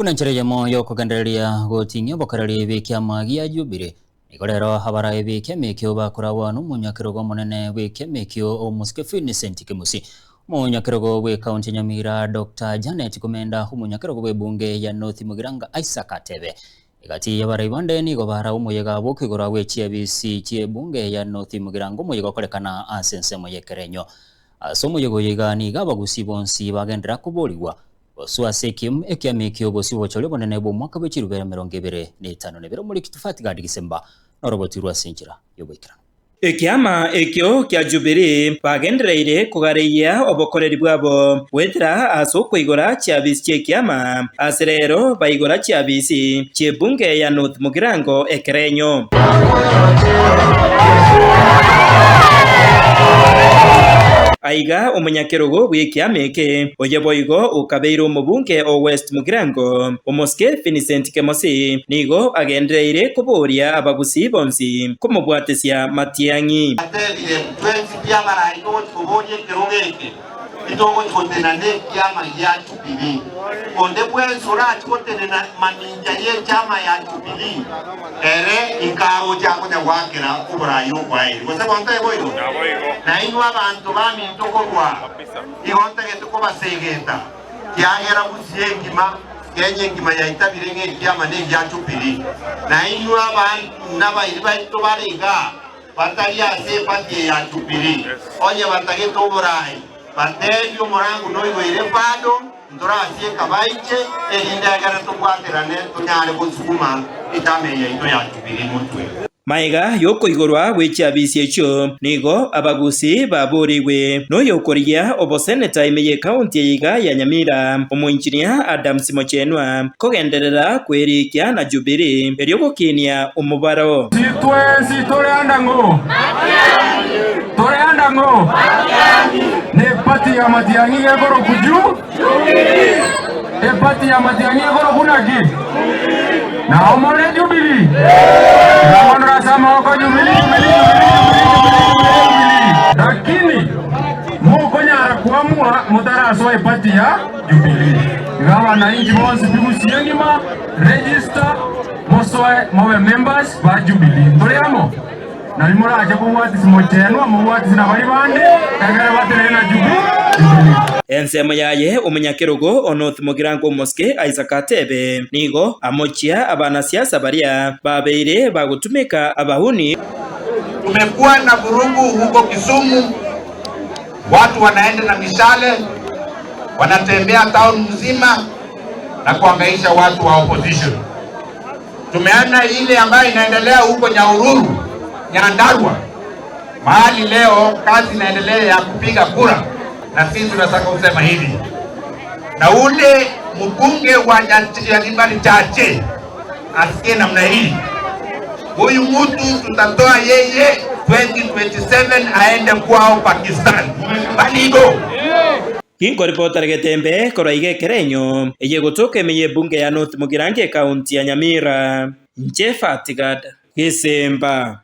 Kuna nchereje moyo kugandaria gotinyo bokarari bekiama gia Jubilee ikorero habara ebeke mekyo bakora n'umunyakirogo munene weke mekyo omusike Vincent Kimusi umunyakirogo we county Nyamira Dr. Janet Komenda umunyakirogo we bunge ya North Mugiranga Isaac Atebe igati yabara ibande ni gobara umuyega bokwigora we chiabisi chie bunge ya North Mugiranga umuyega korekana asense moyekerenyo asomo yego yigani gabagusi bonsi bagendera kuboliwa Suasekim ekiamekyo bosibo chole bonene bo mwaka w'ekirubera 2025 nebero muri kitufati gadi Gisemba norobotirwa sinjira yoboikira Ekiama ekyo kya Jubilee bagendereire kugareya obokoreri bwabo wetera asokwigora cyabisi cy'ekiama aserero bayigora cyabisi cy'ebunge ya North Mugirango Ekerenyo Aiga umunyakirogo w'ikiameke oyeboigo ukabeiro mubunge o West Mugirango umuske Vincent Kimusi nigo agendereire kuboria abagusi bonsi kumubwatesya Matiangi aterire twenzi byabara ino tuborie kirongeke itongo tikotenane kyama ya Jubilee onde bwensura tikotenena maninja ye kyama ya Jubilee ere ikaro cyako nyawakira kuburayo kwairi kose bonta eboyo na ino abantu bami ntokorwa igonta getuko basegeta kyagera busiyengima kenyengima ya itabirenge kyama ne ya Jubilee na ino abantu nabayiri bayito barenga bataria se pati ya Jubilee onye batageto burai Batevyo morangu noigo ile bado ndora asie kabaiche elinda gara tugwaterane tunyale gusukuma itameye ito ya Jubilee mutwe Maiga yoko igorwa wecyabisi ekyo nigo abagusi baburiwe no yokoria oboseneta imeye county yiga ya Nyamira omunjinia Adam Simochenwa kogenderera kwerikya na Jubilee eryo gokinia umubaro sitwe toreandango ne pati ya Matiangi egoro kuju pati ya Matiangi egoro kunaki na omole Jubilee namonra sama ko Jubilee lakini moko nyara kuamua mutaraso pati ya Jubilee gawa na inji bonsi bimusiyengima register mosoe mowe members ba Jubilee muriamo nalimora aje kuwati Simochenwa muwati na bari bande kagara batere na Jubilee ensemo yaye umunyakirogo o North Mugirango Moske Isaac Atebe nigo amochia abanasiasa baria babeire bagutumika abahuni. Tumekuwa na vurugu huko Kisumu, watu wanaenda na mishale wanatembea town mzima na kuangaisha watu wa opposition. Tumeona ile ambayo inaendelea huko Nyahururu, Nyandarua, mahali leo kazi inaendelea ya kupiga kura, na sisi tunataka kusema hivi na ule mbunge wa Nyaribari chache asikie namna hii, huyu mtu tutatoa yeye 2027 aende kwao Pakistan baligo Kingo reporter Getembe koraige Kerenyo eye gotoke meye bunge ya North Mugirango county ya Nyamira Jeff Atigad Gisemba.